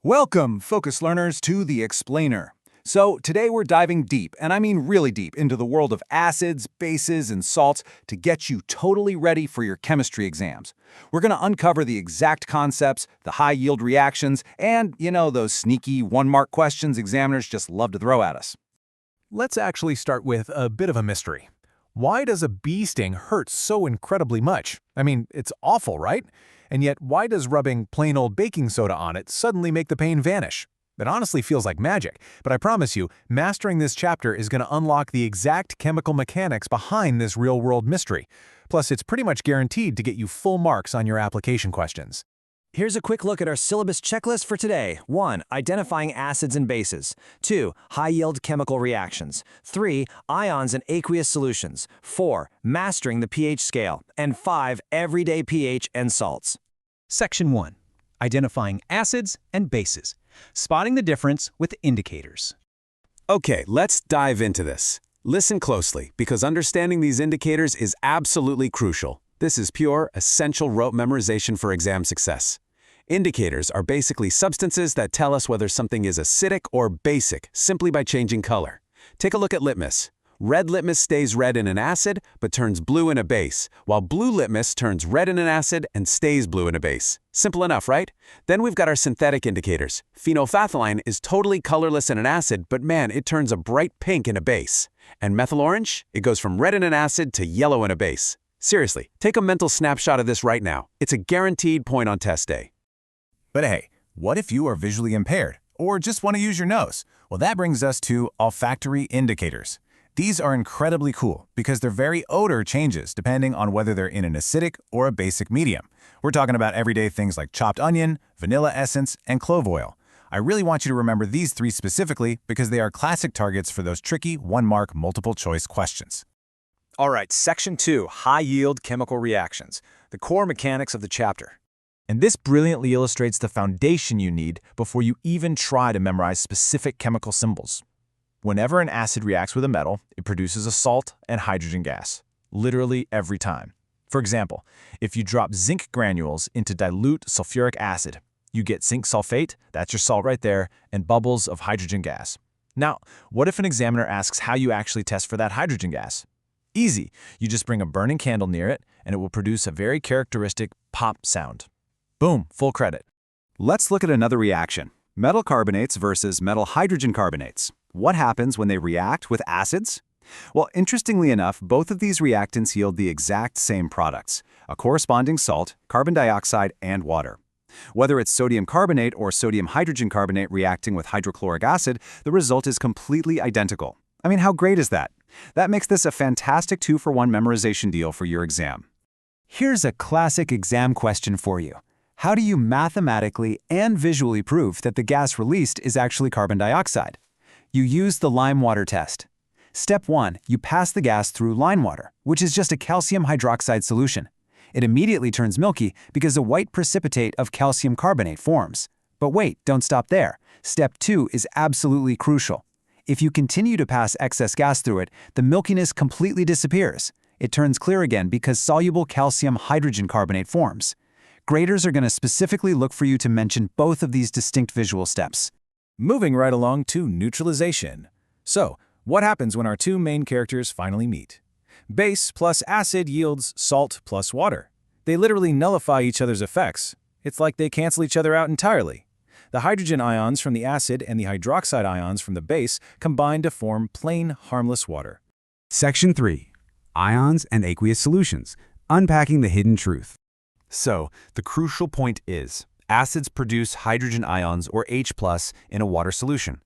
Welcome, focus learners, to The Explainer. So today we're diving deep, and I mean really deep, into the world of acids, bases, and salts to get you totally ready for your chemistry exams. We're going to uncover the exact concepts, the high-yield reactions, and, those sneaky one-mark questions examiners just love to throw at us. Let's actually start with a bit of a mystery. Why does a bee sting hurt so incredibly much? I mean, it's awful, right? And yet, why does rubbing plain old baking soda on it suddenly make the pain vanish? It honestly feels like magic, but I promise you, mastering this chapter is going to unlock the exact chemical mechanics behind this real-world mystery. Plus, it's pretty much guaranteed to get you full marks on your application questions. Here's a quick look at our syllabus checklist for today. 1. Identifying acids and bases. 2. High-yield chemical reactions. 3. Ions and aqueous solutions. 4. Mastering the pH scale. And 5. Everyday pH and salts. Section 1. Identifying acids and bases. Spotting the difference with indicators. Okay, let's dive into this. Listen closely, because understanding these indicators is absolutely crucial. This is pure, essential rote memorization for exam success. Indicators are basically substances that tell us whether something is acidic or basic simply by changing color. Take a look at litmus. Red litmus stays red in an acid, but turns blue in a base, while blue litmus turns red in an acid and stays blue in a base. Simple enough, right? Then we've got our synthetic indicators. Phenolphthalein is totally colorless in an acid, but man, it turns a bright pink in a base. And methyl orange? It goes from red in an acid to yellow in a base. Seriously, take a mental snapshot of this right now. It's a guaranteed point on test day. But hey, what if you are visually impaired, or just want to use your nose? Well, that brings us to olfactory indicators. These are incredibly cool because their very odor changes depending on whether they're in an acidic or a basic medium. We're talking about everyday things like chopped onion, vanilla essence, and clove oil. I really want you to remember these three specifically because they are classic targets for those tricky one-mark multiple-choice questions. All right, Section 2, High-Yield Chemical Reactions, the core mechanics of the chapter. And this brilliantly illustrates the foundation you need before you even try to memorize specific chemical symbols. Whenever an acid reacts with a metal, it produces a salt and hydrogen gas, literally every time. For example, if you drop zinc granules into dilute sulfuric acid, you get zinc sulfate, that's your salt right there, and bubbles of hydrogen gas. Now, what if an examiner asks how you actually test for that hydrogen gas? Easy. You just bring a burning candle near it, and it will produce a very characteristic pop sound. Boom, full credit. Let's look at another reaction. Metal carbonates versus metal hydrogen carbonates. What happens when they react with acids? Well, interestingly enough, both of these reactants yield the exact same products, a corresponding salt, carbon dioxide, and water. Whether it's sodium carbonate or sodium hydrogen carbonate reacting with hydrochloric acid, the result is completely identical. I mean, how great is that? That makes this a fantastic 2-for-1 memorization deal for your exam. Here's a classic exam question for you. How do you mathematically and visually prove that the gas released is actually carbon dioxide? You use the lime water test. Step 1, you pass the gas through lime water, which is just a calcium hydroxide solution. It immediately turns milky because a white precipitate of calcium carbonate forms. But wait, don't stop there. Step 2 is absolutely crucial. If you continue to pass excess gas through it, the milkiness completely disappears. It turns clear again because soluble calcium hydrogen carbonate forms. Graders are going to specifically look for you to mention both of these distinct visual steps. Moving right along to neutralization. So, what happens when our two main characters finally meet? Base plus acid yields salt plus water. They literally nullify each other's effects. It's like they cancel each other out entirely. The hydrogen ions from the acid and the hydroxide ions from the base combine to form plain, harmless water. Section 3. Ions and aqueous solutions. Unpacking the hidden truth. So, the crucial point is, acids produce hydrogen ions, or H+, in a water solution.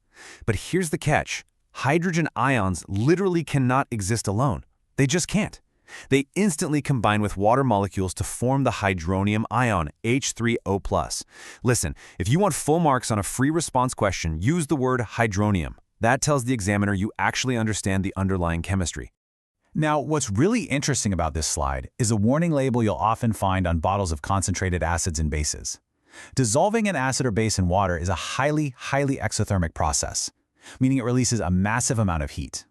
But here's the catch. Hydrogen ions literally cannot exist alone. They just can't. They instantly combine with water molecules to form the hydronium ion, H3O+. Listen, if you want full marks on a free response question, use the word hydronium. That tells the examiner you actually understand the underlying chemistry. Now, what's really interesting about this slide is a warning label you'll often find on bottles of concentrated acids and bases. Dissolving an acid or base in water is a highly exothermic process, meaning it releases a massive amount of heat.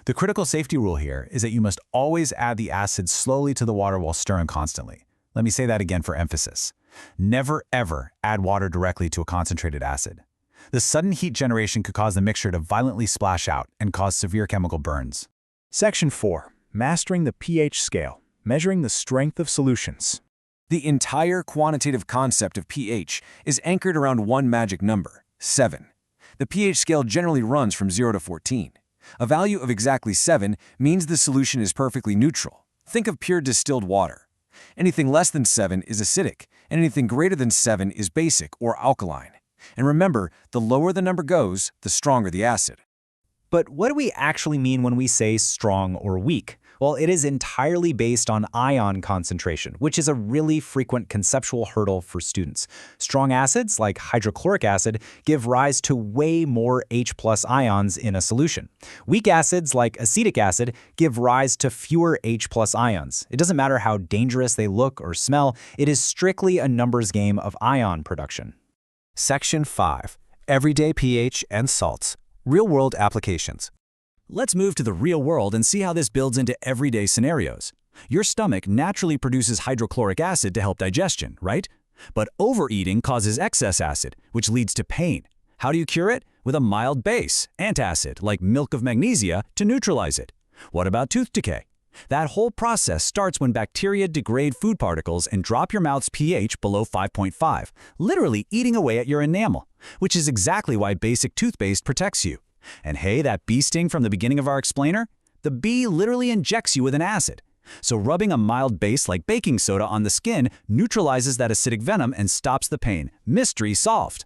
The critical safety rule here is that you must always add the acid slowly to the water while stirring constantly. Let me say that again for emphasis. Never, ever add water directly to a concentrated acid. The sudden heat generation could cause the mixture to violently splash out and cause severe chemical burns. Section 4. Mastering the pH scale, measuring the strength of solutions. The entire quantitative concept of pH is anchored around one magic number, 7. The pH scale generally runs from 0 to 14. A value of exactly 7 means the solution is perfectly neutral. Think of pure distilled water. Anything less than 7 is acidic, and anything greater than 7 is basic or alkaline. And remember, the lower the number goes, the stronger the acid. But what do we actually mean when we say strong or weak? Well, it is entirely based on ion concentration, which is a really frequent conceptual hurdle for students. Strong acids, like hydrochloric acid, give rise to way more H+ ions in a solution. Weak acids, like acetic acid, give rise to fewer H+ ions. It doesn't matter how dangerous they look or smell, it is strictly a numbers game of ion production. Section 5. Everyday pH and salts. Real-world applications. Let's move to the real world and see how this builds into everyday scenarios. Your stomach naturally produces hydrochloric acid to help digestion, right? But overeating causes excess acid, which leads to pain. How do you cure it? With a mild base, antacid, like milk of magnesia, to neutralize it. What about tooth decay? That whole process starts when bacteria degrade food particles and drop your mouth's pH below 5.5, literally eating away at your enamel, which is exactly why basic toothpaste protects you. And hey, that bee sting from the beginning of our explainer? The bee literally injects you with an acid. So rubbing a mild base like baking soda on the skin neutralizes that acidic venom and stops the pain. Mystery solved.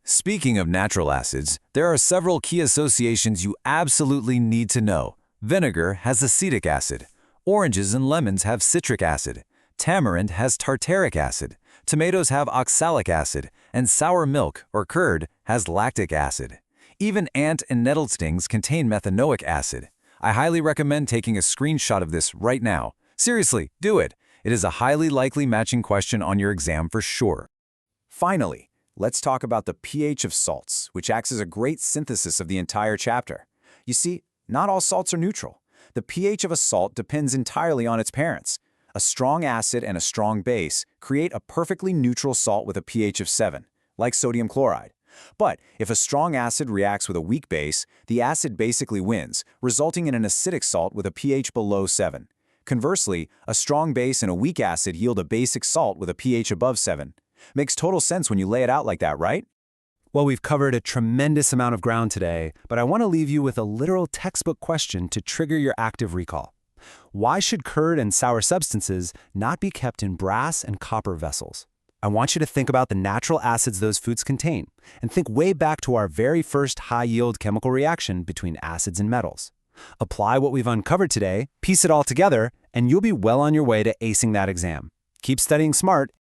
Speaking of natural acids, there are several key associations you absolutely need to know. Vinegar has acetic acid. Oranges and lemons have citric acid. Tamarind has tartaric acid. Tomatoes have oxalic acid. And sour milk, or curd, has lactic acid. Even ant and nettle stings contain methanoic acid. I highly recommend taking a screenshot of this right now. Seriously, do it. It is a highly likely matching question on your exam for sure. Finally, let's talk about the pH of salts, which acts as a great synthesis of the entire chapter. You see, not all salts are neutral. The pH of a salt depends entirely on its parents. A strong acid and a strong base create a perfectly neutral salt with a pH of 7, like sodium chloride. But if a strong acid reacts with a weak base, the acid basically wins, resulting in an acidic salt with a pH below 7. Conversely, a strong base and a weak acid yield a basic salt with a pH above 7. Makes total sense when you lay it out like that, right? Well, we've covered a tremendous amount of ground today, but I want to leave you with a literal textbook question to trigger your active recall. Why should curd and sour substances not be kept in brass and copper vessels? I want you to think about the natural acids those foods contain, and think way back to our very first high-yield chemical reaction between acids and metals. Apply what we've uncovered today, piece it all together, and you'll be well on your way to acing that exam. Keep studying smart,